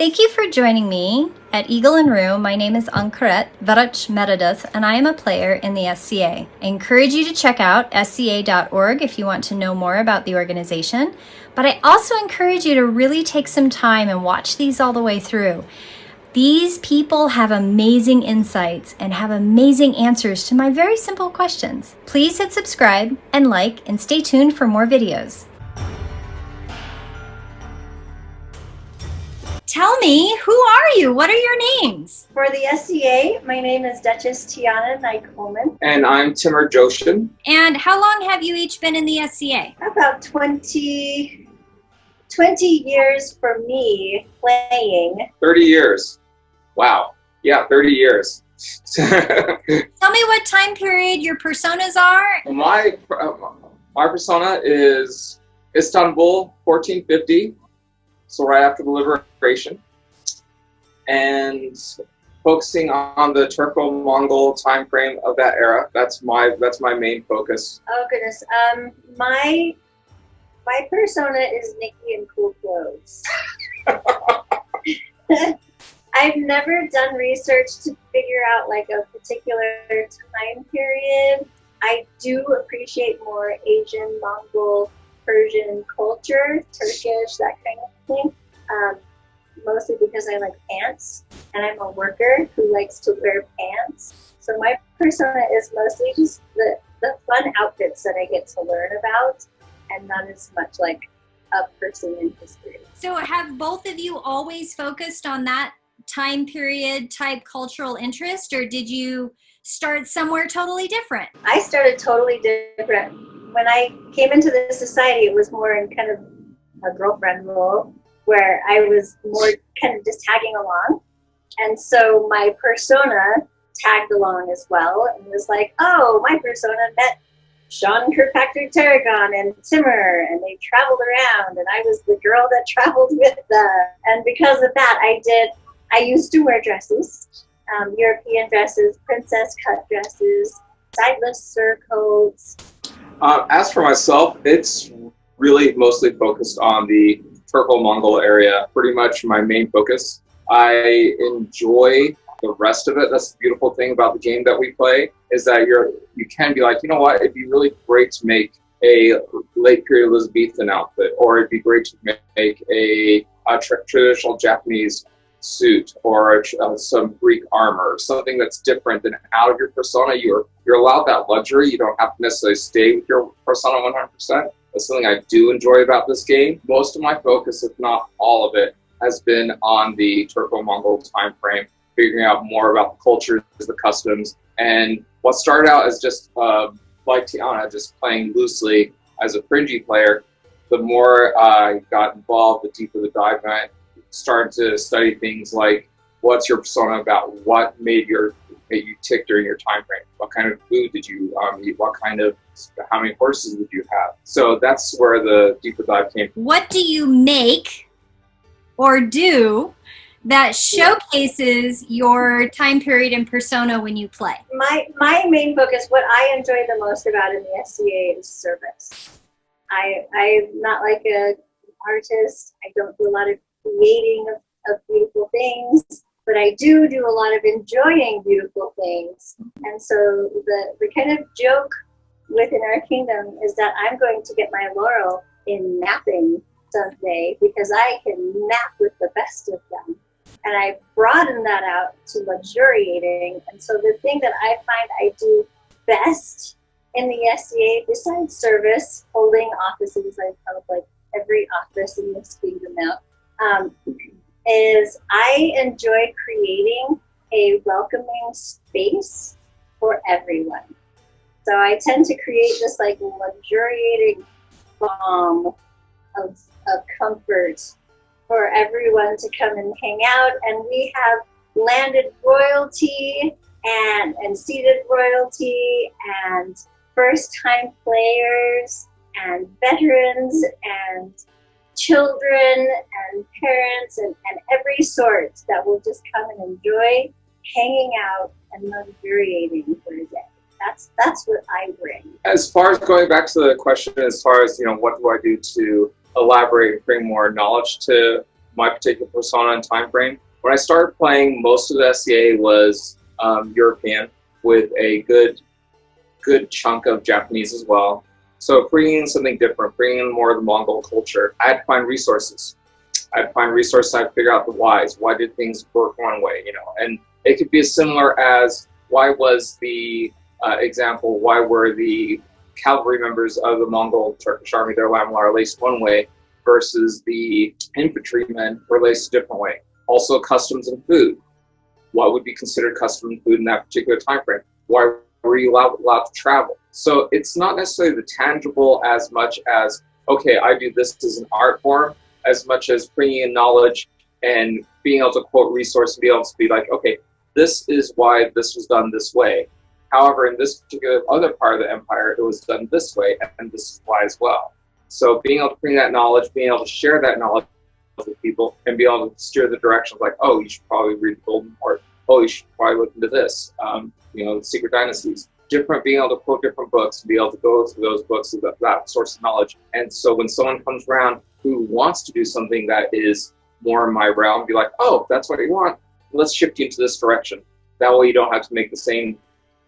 Thank you for joining me at Eagle and Rue. My name is Ankharet, verch Meredudd, and I am a player in the SCA. I encourage you to check out sca.org if you want to know more about the organization, but I also encourage you to really take some time and watch these all the way through. These people have amazing insights and have amazing answers to my very simple questions. Please hit subscribe and like, and stay tuned for more videos. Tell me, who are you? What are your names? For the SCA, my name is Duchess Tianna Coleman. And I'm Meredudd. And how long have you each been in the SCA? About 20 years for me playing. 30 years. Wow. Yeah, 30 years. Tell me what time period your personas are. My persona is Istanbul 1450. So right after the liberation, and focusing on the Turco-Mongol time frame of that era. That's my main focus. Oh goodness, my persona is Nikki in cool clothes. I've never done research to figure out like a particular time period. I do appreciate more Asian, Mongol, Persian culture, Turkish, that kind of thing. Mostly because I like pants, and I'm a worker who likes to wear pants. So my persona is mostly just the fun outfits that I get to learn about, and not as much like a person in history. So have both of you always focused on that time period type cultural interest, or did you start somewhere totally different? I started totally different. When I came into the society, it was more in kind of a girlfriend role, where I was more kind of just tagging along. And so my persona tagged along as well, and was like, oh, my persona met Sean Kirkpatrick Tarragon and Timur, and they traveled around, and I was the girl that traveled with them. And because of that, I used to wear dresses, European dresses, princess cut dresses, sideless surcoats. As for myself, it's really mostly focused on the Turco-Mongol area, pretty much my main focus. I enjoy the rest of it. That's the beautiful thing about the game that we play, is that you can be like, you know what, it'd be really great to make a late period Elizabethan outfit, or it'd be great to make a traditional Japanese suit, or some Greek armor, something that's different than out of your persona. You're allowed that luxury. You don't have to necessarily stay with your persona 100%. That's something I do enjoy about this game. Most of my focus, if not all of it, has been on the Turco-Mongol time frame, figuring out more about the cultures, the customs, and what started out as just like Tianna, just playing loosely as a fringy player. The more I got involved, the deeper the dive went. Started to study things like, what's your persona about? What made you tick during your time frame? What kind of food did you eat? How many horses did you have? So that's where the deeper dive came from. What do you make or do that showcases your time period and persona when you play? My main focus, what I enjoy the most about in the SCA, is service. I'm not like an artist. I don't do a lot of creating of beautiful things, but I do a lot of enjoying beautiful things. And so the kind of joke within our kingdom is that I'm going to get my laurel in mapping someday, because I can map with the best of them. And I broaden that out to luxuriating. And so the thing that I find I do best in the SCA, besides service, holding offices, I've held like every office in this kingdom now, is I enjoy creating a welcoming space for everyone. So I tend to create this like luxuriating balm of comfort for everyone to come and hang out. And we have landed royalty and seated royalty and first-time players and veterans and children and parents and every sort that will just come and enjoy hanging out and luxuriating for a day. That's what I bring. As far as going back to the question, as far as, what do I do to elaborate and bring more knowledge to my particular persona and time frame. When I started playing, most of the SCA was European with a good chunk of Japanese as well. So bringing in something different, bringing in more of the Mongol culture, I had to find resources. I'd figure out the whys. Why did things work one way, And it could be as similar as why was the why were the cavalry members of the Mongol Turkish army, their lamlar, laced one way versus the infantrymen were laced a different way. Also customs and food. What would be considered custom and food in that particular time frame? Why were you allowed to travel? So it's not necessarily the tangible as much as, okay, I do this as an art form, as much as bringing in knowledge and being able to quote resource and be able to be like, okay, this is why this was done this way. However, in this particular other part of the empire, it was done this way, and this is why as well. So being able to bring that knowledge, being able to share that knowledge with people, and be able to steer the direction of like, oh, you should probably read the Golden Horde. Oh, you should probably look into this. Secret Dynasties. Being able to quote different books, and be able to go through those books with that source of knowledge. And so when someone comes around who wants to do something that is more in my realm, be like, oh, that's what you want. Let's shift you into this direction. That way you don't have to make the same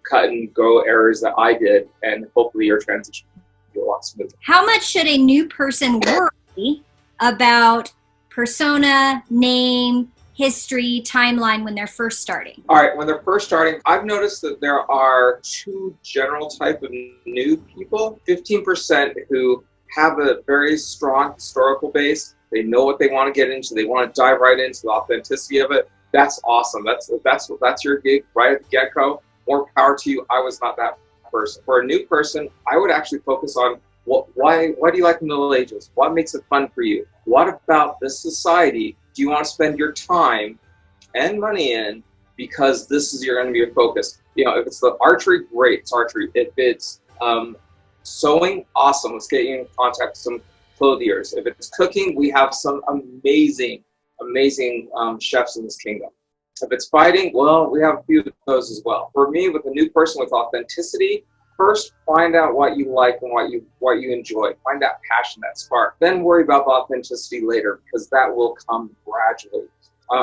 cut and go errors that I did, and hopefully your transition will be a lot smoother. How much should a new person worry about persona, name, history, timeline when they're first starting? All right, when they're first starting, I've noticed that there are two general type of new people. 15% who have a very strong historical base. They know what they want to get into. They want to dive right into the authenticity of it. That's awesome. That's your gig right at the get-go. More power to you. I was not that person. For a new person, I would actually focus on why do you like the Middle Ages? What makes it fun for you? What about this society do you want to spend your time and money in, because this is going to be your focus? If it's the archery, great, it's archery. If it's sewing, awesome. Let's get you in contact with some clothiers. If it's cooking, we have some amazing chefs in this kingdom. If it's fighting, well, we have a few of those as well. For me, with a new person with authenticity, first find out what you like and what you enjoy. Find that passion, that spark. Then worry about the authenticity later, because that will come gradually.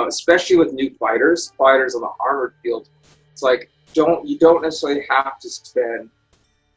Especially with new fighters on the armored field. It's like you don't necessarily have to spend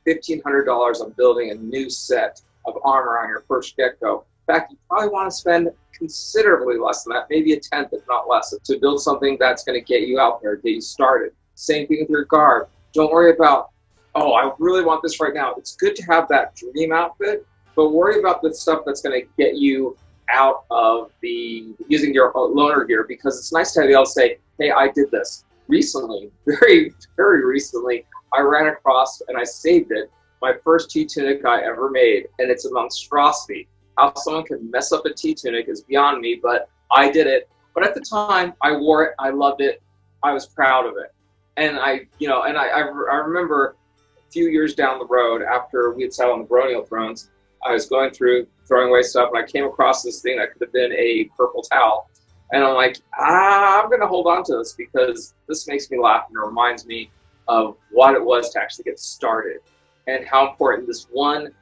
$1,500 on building a new set of armor on your first get-go. In fact, you probably want to spend considerably less than that, maybe a tenth, if not less, to build something that's going to get you out there, get you started. Same thing with your garb. Don't worry about, oh, I really want this right now. It's good to have that dream outfit, but worry about the stuff that's going to get you out of using your loaner gear, because it's nice to be able to say, hey, I did this. Recently, very, very recently, I ran across, and I saved it, my first T-tunic I ever made, and it's a monstrosity. How someone can mess up a T-tunic is beyond me, but I did it. But at the time, I wore it, I loved it, I was proud of it. And I remember a few years down the road, after we had sat on the baronial thrones, I was going through, throwing away stuff, and I came across this thing that could have been a purple towel. And I'm like, I'm going to hold on to this, because this makes me laugh and it reminds me of what it was to actually get started, and how important this one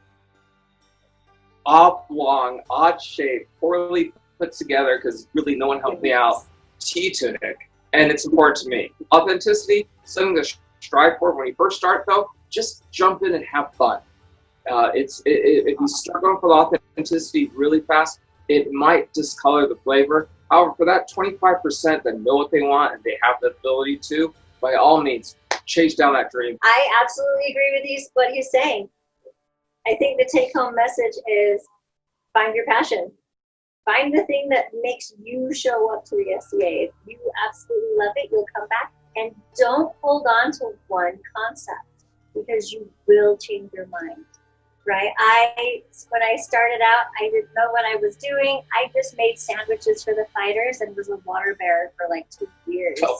oblong, odd-shaped, poorly put together, because really no one helped me out, T-tunic. And it's important to me. Authenticity, something to strive for. When you first start, though, just jump in and have fun. If you start going for the authenticity really fast, it might discolor the flavor. However, for that 25% that know what they want and they have the ability to, by all means, chase down that dream. I absolutely agree with what he's saying. I think the take-home message is find your passion. Find the thing that makes you show up to the SCA. If you absolutely love it, you'll come back. And don't hold on to one concept, because you will change your mind, right? When I started out, I didn't know what I was doing. I just made sandwiches for the fighters and was a water bearer for like 2 years. Oh.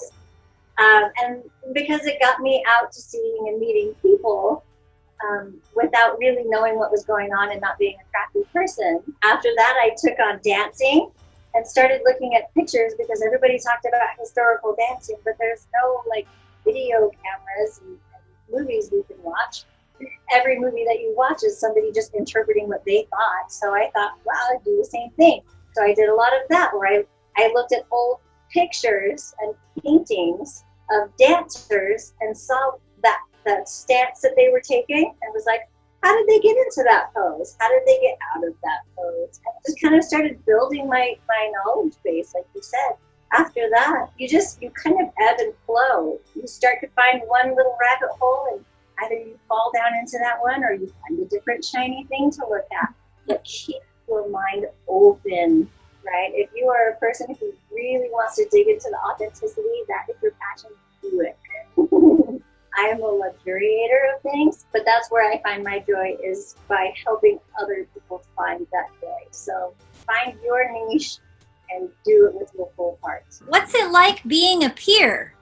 And because it got me out to seeing and meeting people, without really knowing what was going on and not being a crafty person. After that, I took on dancing and started looking at pictures, because everybody talked about historical dancing, but there's no video cameras and movies we can watch. Every movie that you watch is somebody just interpreting what they thought. So I thought, well, I'd do the same thing. So I did a lot of that, where I looked at old pictures and paintings of dancers and saw that stance that they were taking and was like, how did they get into that pose? How did they get out of that pose? And just kind of started building my knowledge base, like you said. After that, you kind of ebb and flow. You start to find one little rabbit hole, and either you fall down into that one or you find a different shiny thing to look at. But keep your mind open, right? If you are a person who really wants to dig into the authenticity, that is your passion, do it. I am a luxuriator of things, but that's where I find my joy, is by helping other people find that joy. So find your niche and do it with your full heart. What's it like being a peer?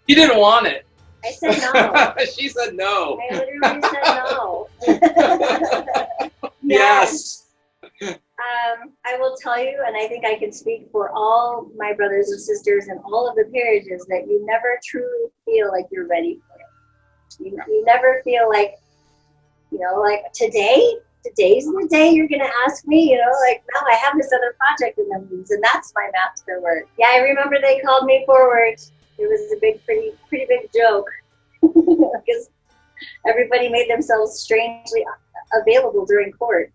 You didn't want it. I said no. She said no. I literally said no. Yes. I will tell you, and I think I can speak for all my brothers and sisters in all of the peerages, that you never truly feel like you're ready for it. You never feel like, like today's the day you're going to ask me, like, no, I have this other project in the means, and that's my master work. Yeah, I remember they called me forward. It was a pretty big joke because everybody made themselves strangely available during court.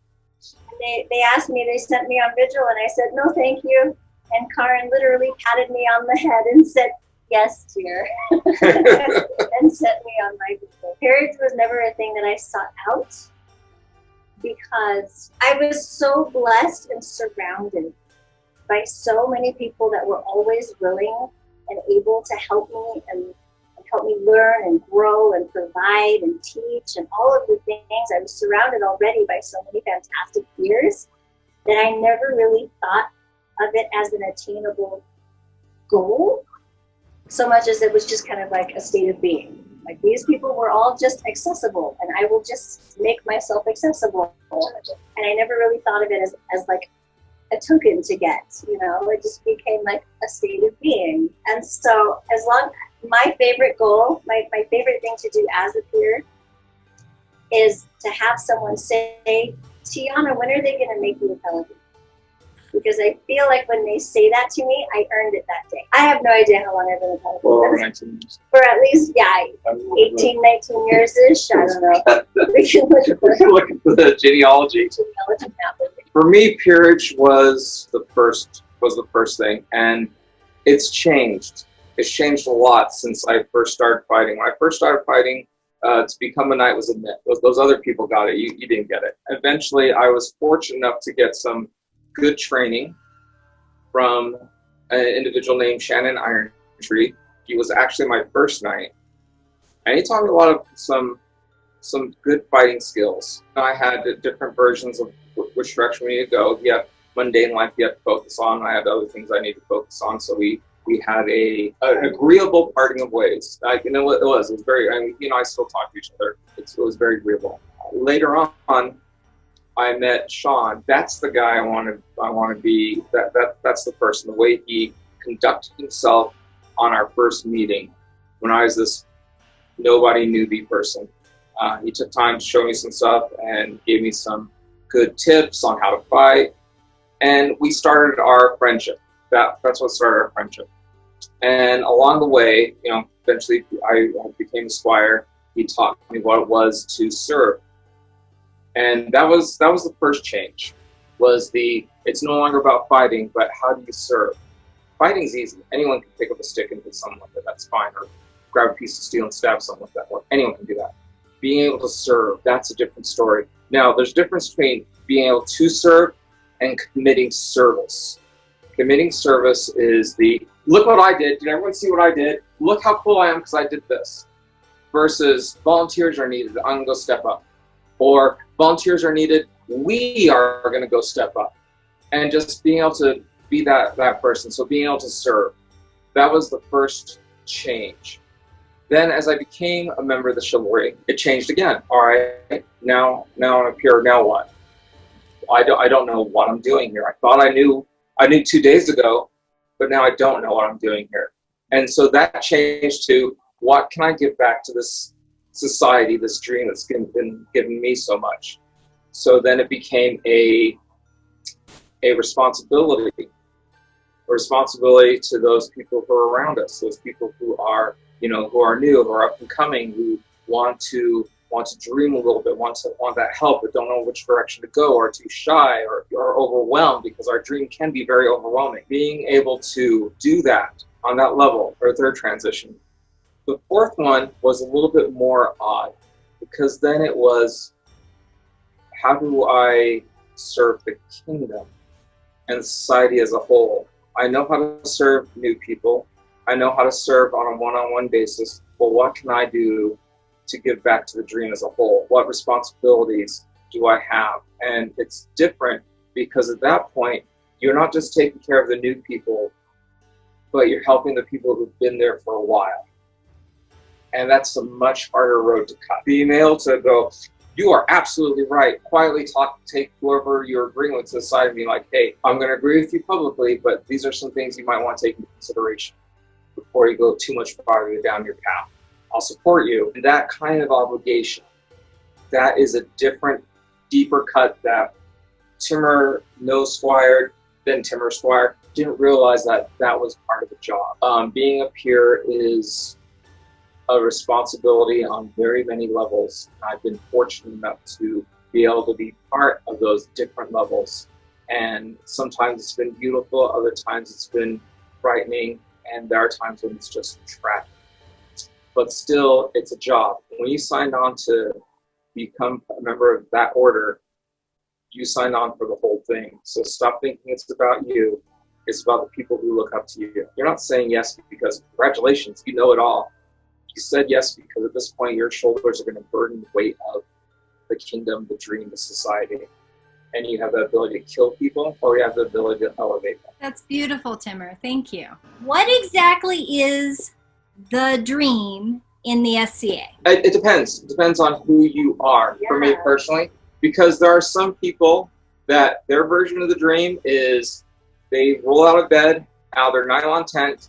They asked me, they sent me on vigil, and I said, no, thank you. And Karen literally patted me on the head and said, yes, dear, and sent me on my vigil. Peerage was never a thing that I sought out, because I was so blessed and surrounded by so many people that were always willing and able to help me and help me learn and grow and provide and teach and all of the things. I was surrounded already by so many fantastic peers that I never really thought of it as an attainable goal, so much as it was just kind of like a state of being. Like, these people were all just accessible, and I will just make myself accessible. And I never really thought of it as like a token to get, it just became like a state of being. And so my favorite goal, my favorite thing to do as a peer is to have someone say, Tianna, when are they going to make you a pelican? Because I feel like when they say that to me, I earned it that day. I have no idea how long I've been a pelican. For 19 years. For at least, 18, 19 years-ish. I don't know. We can look at the genealogy. For me, peerage was the first thing, and it's changed. It's changed a lot since I first started fighting. When I first started fighting, to become a knight was a myth. Those other people got it. You didn't get it. Eventually, I was fortunate enough to get some good training from an individual named Shannon Irontree. He was actually my first knight, and he taught me a lot of some good fighting skills. I had different versions of which direction we need to go. He had mundane life he had to focus on. I had other things I needed to focus on. So we had an agreeable parting of ways. It was very, I still talk to each other. It was very agreeable. Later on, I met Sean. That's the guy I want to be. That's the person. The way he conducted himself on our first meeting, when I was this nobody newbie person. He took time to show me some stuff and gave me some good tips on how to fight. And we started our friendship. That's what started our friendship. And along the way, eventually I became a squire. He taught me what it was to serve. And that was the first change. It's no longer about fighting, but how do you serve? Fighting's easy. Anyone can pick up a stick and hit someone with it. That's fine. Or grab a piece of steel and stab someone with that. Anyone can do that. Being able to serve, that's a different story. Now, there's a difference between being able to serve and committing service. Committing service is look what I did. Did everyone see what I did? Look how cool I am because I did this. Versus volunteers are needed. I'm going to go step up. Or volunteers are needed. We are going to go step up. And just being able to be that person. So being able to serve. That was the first change. Then as I became a member of the chivalry, it changed again. All right, now I'm a peer. Now what? I don't know what I'm doing here. I thought I knew 2 days ago, but now I don't know what I'm doing here. And so that changed to, what can I give back to this society, this dream that's been giving me so much? So then it became a responsibility to those people who are around us, those people who are, who are new, who are up and coming, who want to dream a little bit, want that help, but don't know which direction to go, or too shy, or overwhelmed, because our dream can be very overwhelming. Being able to do that on that level, or third transition. The fourth one was a little bit more odd, because then it was, how do I serve the kingdom and society as a whole? I know how to serve new people. I know how to serve on a one-on-one basis. But what can I do to give back to the dream as a whole? What responsibilities do I have? And it's different because at that point, you're not just taking care of the new people, but you're helping the people who've been there for a while. And that's a much harder road to cut. Being able to go, you are absolutely right. Quietly take whoever you're agreeing with to the side and be like, hey, I'm going to agree with you publicly, but these are some things you might want to take into consideration before you go too much farther down your path. I'll support you. And that kind of obligation, that is a different, deeper cut that Timur No Squire, then Timur Squire, didn't realize that was part of the job. Being a peer is a responsibility on very many levels. I've been fortunate enough to be able to be part of those different levels. And sometimes it's been beautiful, other times it's been frightening, and there are times when it's just tragic. But still, it's a job. When you signed on to become a member of that order, you signed on for the whole thing. So stop thinking it's about you. It's about the people who look up to you. You're not saying yes because, congratulations, you know it all. You said yes because at this point your shoulders are going to burden the weight of the kingdom, the dream, the society. And you have the ability to kill people, or you have the ability to elevate them. That's beautiful, Timur. Thank you. What exactly is the dream in the SCA? It depends. It depends on who you are. Yeah. For me personally, because there are some people that their version of the dream is they roll out of bed, out of their nylon tent,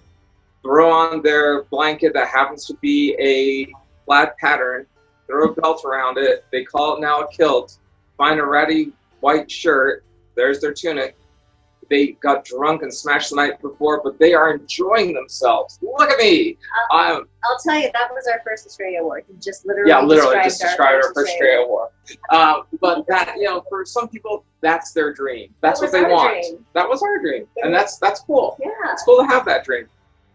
throw on their blanket that happens to be a plaid pattern, throw a belt around it, they call it now a kilt, find a ratty white shirt, there's their tunic. They got drunk and smashed the night before, but they are enjoying themselves. Look at me! I'll tell you, that was our first Australia War. He just literally described our first Australia War. But that, for some people, that's their dream. That's what they want. Dream. That was our dream. And that's cool. Yeah. It's cool to have that dream.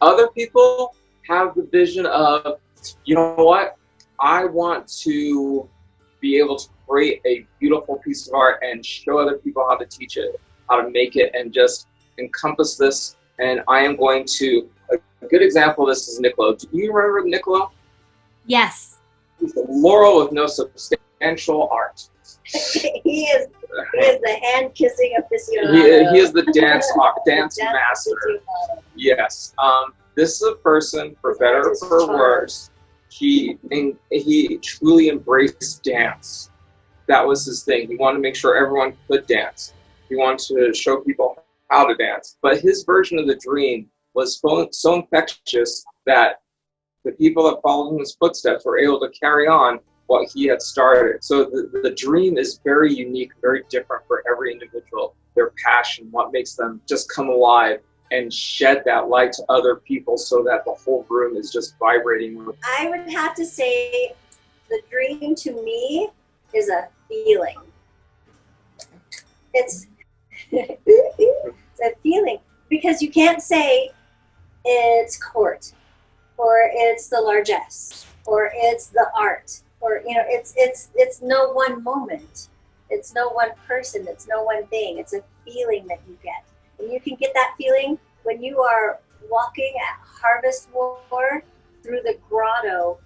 Other people have the vision of, you know what? I want to be able to create a beautiful piece of art and show other people how to teach it, how to make it, and just encompass this. And I am going to, a good example of this is Niccolo. Do you remember Niccolo? Yes. He's a Laurel with no substantial art. he is the hand-kissing aficionado. He is the dance master. Yes. This is a person, for better or for worse, he truly embraced dance. That was his thing. He wanted to make sure everyone could dance. He wanted to show people how to dance. But his version of the dream was so infectious that the people that followed in his footsteps were able to carry on what he had started. So the dream is very unique, very different for every individual. Their passion, what makes them just come alive and shed that light to other people so that the whole room is just vibrating. I would have to say the dream to me is a feeling. It's a feeling, because you can't say it's court, or it's the largesse, or it's the art, or it's no one moment, it's no one person, it's no one thing. It's a feeling that you get, and you can get that feeling when you are walking at harvest war through the grotto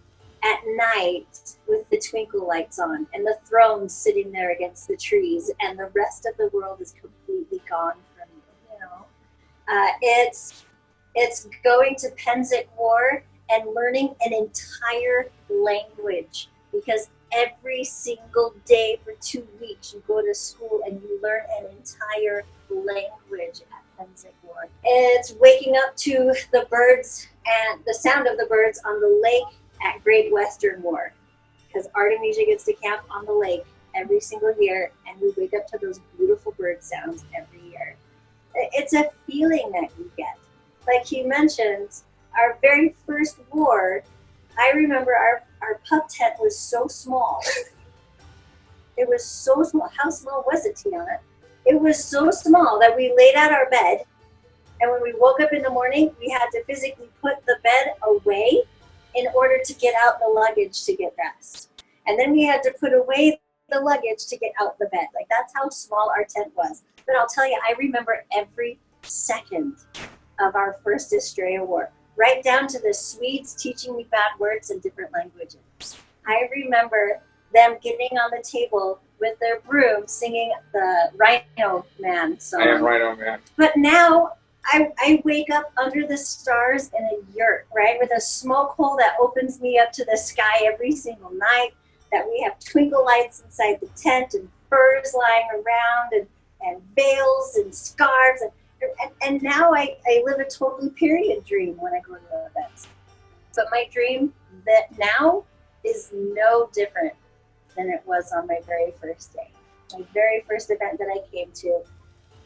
at night with the twinkle lights on and the throne sitting there against the trees, and the rest of the world is completely gone from you. It's going to Pennsic War and learning an entire language, because every single day for 2 weeks you go to school and you learn an entire language at Pennsic War. It's waking up to the birds and the sound of the birds on the lake at Great Western War, because Artemisia gets to camp on the lake every single year, and we wake up to those beautiful bird sounds every year. It's a feeling that you get. Like he mentioned, our very first war, I remember our pup tent was so small. It was so small. How small was it, Tianna? It was so small that we laid out our bed, and when we woke up in the morning, we had to physically put the bed away in order to get out the luggage to get dressed. And then we had to put away the luggage to get out the bed. Like, that's how small our tent was. But I'll tell you, I remember every second of our first Estrella War, right down to the Swedes teaching me bad words in different languages. I remember them getting on the table with their broom singing the Rhino Man song. I am Rhino Man. But now I wake up under the stars in a yurt, right, with a smoke hole that opens me up to the sky every single night, that we have twinkle lights inside the tent and furs lying around and veils and scarves. And now I live a totally period dream when I go to events. But my dream that now is no different than it was on my very first day. My very first event that I came to,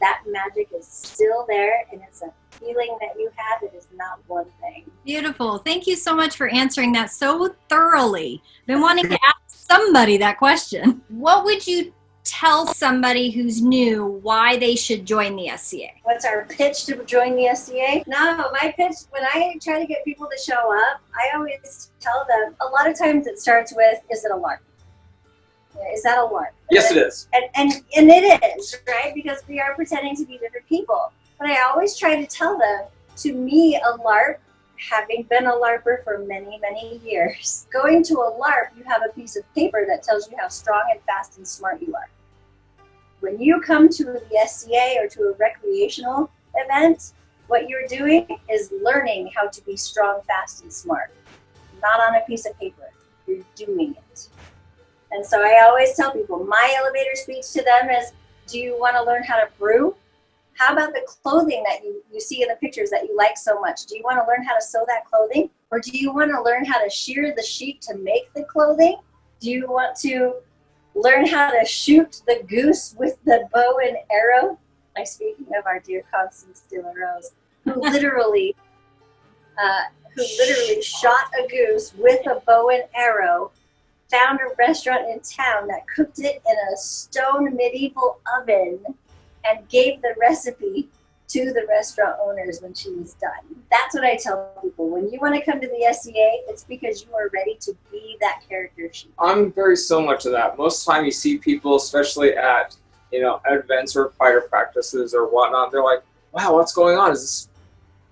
that magic is still there, and it's a feeling that you have. It is not one thing. Beautiful. Thank you so much for answering that so thoroughly. Been wanting to ask somebody that question. What would you tell somebody who's new why they should join the SCA? What's our pitch to join the SCA? No, my pitch, when I try to get people to show up, I always tell them, a lot of times it starts with, is it a LARP? Is that a LARP? Yes, it is. And it is, right? Because we are pretending to be different people. But I always try to tell them, to me, a LARP, having been a LARPer for many, many years, going to a LARP, you have a piece of paper that tells you how strong and fast and smart you are. When you come to the SCA or to a recreational event, what you're doing is learning how to be strong, fast, and smart. Not on a piece of paper. You're doing it. And so I always tell people, my elevator speech to them is, do you want to learn how to brew? How about the clothing that you see in the pictures that you like so much? Do you want to learn how to sew that clothing? Or do you want to learn how to shear the sheep to make the clothing? Do you want to learn how to shoot the goose with the bow and arrow? I'm speaking of our dear Constance de la Rose, who literally shot a goose with a bow and arrow, found a restaurant in town that cooked it in a stone medieval oven, and gave the recipe to the restaurant owners when she was done. That's what I tell people. When you want to come to the SCA, it's because you are ready to be that character sheet. I'm very similar to that. Most of the time you see people, especially at events or fighter practices or whatnot, they're like, wow, what's going on? Is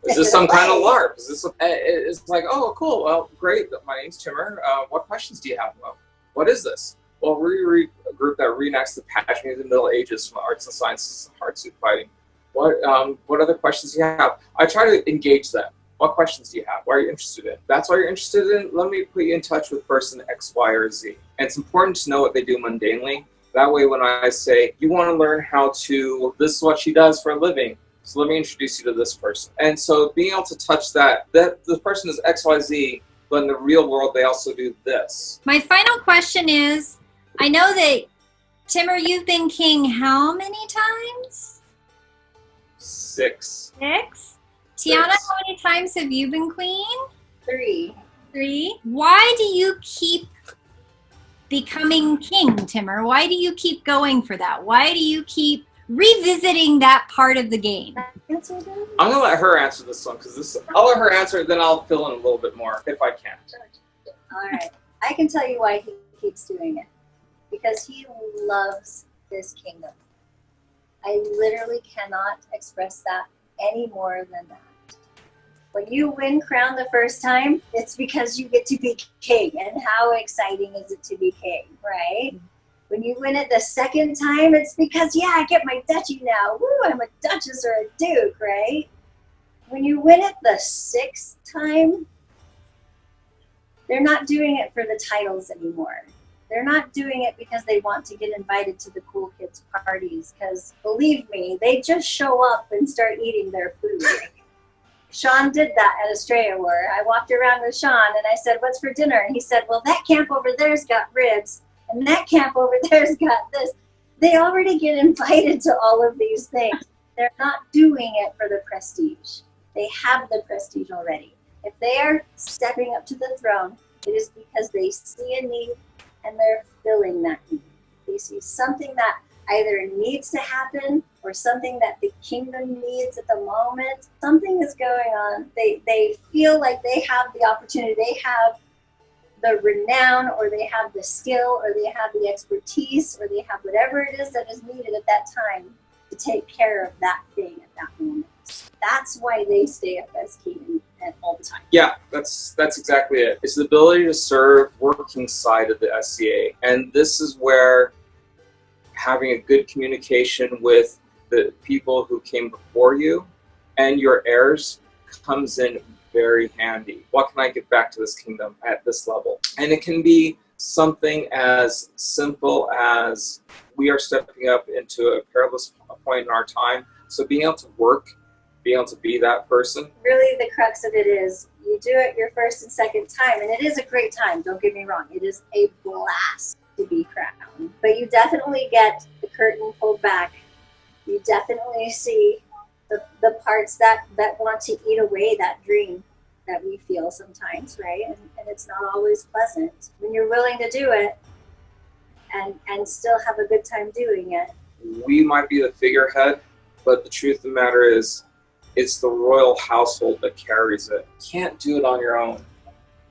this some kind of LARP? It's like, oh, cool. Well, great. My name's Timmer. What questions do you have? Well, what is this? Well, we're a group that reenacts the passion of the Middle Ages, from arts and sciences to hardsuit fighting. What other questions do you have? I try to engage them. What questions do you have? What are you interested in? That's what you're interested in? Let me put you in touch with person X, Y, or Z. And it's important to know what they do mundanely. That way, when I say, you want to learn how to, this is what she does for a living, so let me introduce you to this person. And so being able to touch that the person is X, Y, Z, but in the real world, they also do this. My final question is, I know that, Timmer, you've been king how many times? 6. 6? Tianna, how many times have you been queen? 3. 3. Why do you keep becoming king, Timmer? Why do you keep going for that? Why do you keep revisiting that part of the game? I'm going to let her answer this one, because I'll let her answer it, then I'll fill in a little bit more, if I can. All right. I can tell you why he keeps doing it. Because he loves this kingdom. I literally cannot express that any more than that. When you win crown the first time, it's because you get to be king. And how exciting is it to be king, right? Mm-hmm. When you win it the second time, it's because, yeah, I get my duchy now. Woo, I'm a duchess or a duke, right? When you win it the 6th time, they're not doing it for the titles anymore. They're not doing it because they want to get invited to the cool kids' parties, because believe me, they just show up and start eating their food. Sean did that at Estrella War. I walked around with Sean and I said, what's for dinner? And he said, well, that camp over there's got ribs and that camp over there's got this. They already get invited to all of these things. They're not doing it for the prestige. They have the prestige already. If they are stepping up to the throne, it is because they see a need and they're filling that need. They see something that either needs to happen or something that the kingdom needs at the moment. Something is going on. They feel like they have the opportunity. They have the renown, or they have the skill, or they have the expertise, or they have whatever it is that is needed at that time to take care of that thing at that moment. That's why they stay up as king and all the time. Yeah, that's exactly it. It's the ability to serve working side of the SCA. And this is where having a good communication with the people who came before you and your heirs comes in very handy. What can I give back to this kingdom at this level? And it can be something as simple as we are stepping up into a perilous point in our time. So being able to work, being able to be that person. Really, the crux of it is you do it your first and second time, and it is a great time, don't get me wrong. It is a blast to be crowned. But you definitely get the curtain pulled back. You definitely see the parts that want to eat away that dream that we feel sometimes, right? And it's not always pleasant. When you're willing to do it and still have a good time doing it. We might be the figurehead, but the truth of the matter is it's the royal household that carries it. You can't do it on your own.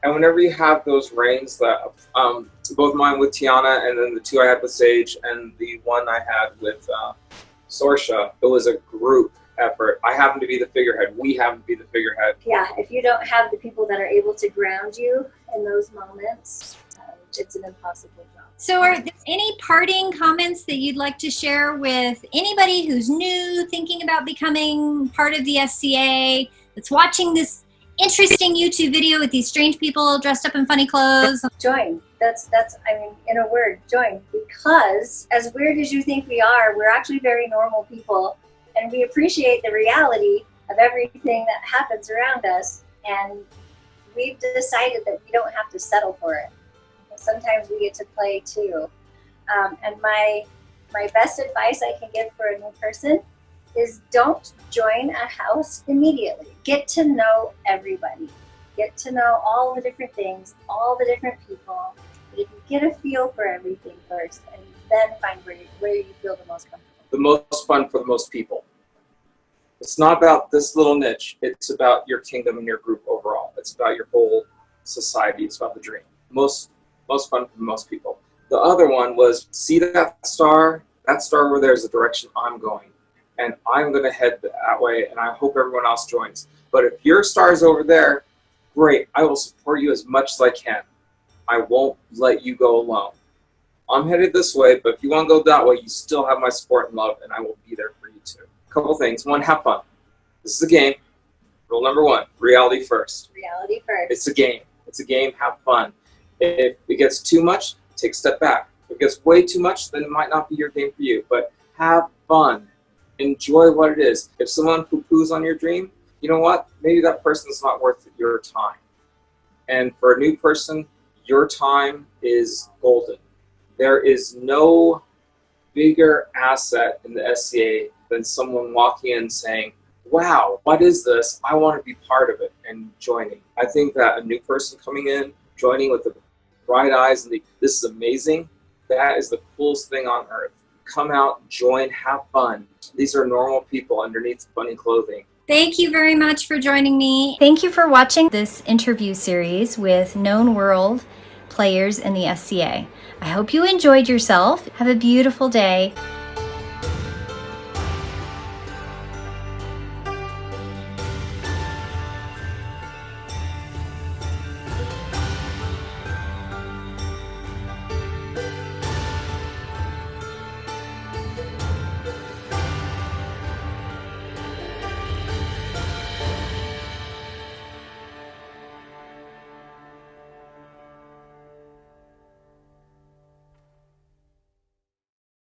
And whenever you have those reigns, that both mine with Tianna, and then the two I had with Sage, and the one I had with Sorsha, it was a group effort. I happen to be the figurehead. We happen to be the figurehead. Yeah, if you don't have the people that are able to ground you in those moments, it's an impossible job. So are there any parting comments that you'd like to share with anybody who's new, thinking about becoming part of the SCA, that's watching this interesting YouTube video with these strange people dressed up in funny clothes? Join. That's I mean, in a word, join. Because as weird as you think we are, we're actually very normal people, and we appreciate the reality of everything that happens around us, and we've decided that we don't have to settle for it. Sometimes we get to play too. And my best advice I can give for a new person is don't join a house immediately. Get to know everybody. Get to know all the different things, all the different people. But if you get a feel for everything first, and then find where you feel the most comfortable. The most fun for the most people. It's not about this little niche. It's about your kingdom and your group overall. It's about your whole society. It's about the dream. Most fun for most people. The other one was, see that star? That star over there is the direction I'm going. And I'm going to head that way, and I hope everyone else joins. But if your star is over there, great. I will support you as much as I can. I won't let you go alone. I'm headed this way, but if you want to go that way, you still have my support and love, and I will be there for you too. A couple things. One, have fun. This is a game. Rule number one, reality first. Reality first. It's a game. It's a game. Have fun. If it gets too much, take a step back. If it gets way too much, then it might not be your game for you. But have fun. Enjoy what it is. If someone poo-poos on your dream, you know what? Maybe that person's not worth your time. And for a new person, your time is golden. There is no bigger asset in the SCA than someone walking in saying, wow, what is this? I want to be part of it, and joining. I think that a new person coming in, joining with the bright eyes, and this is amazing, that is the coolest thing on earth. Come out, join, have fun. These are normal people underneath funny clothing. Thank you very much for joining me. Thank you for watching this interview series with known world players in the SCA. I hope you enjoyed yourself. Have a beautiful day.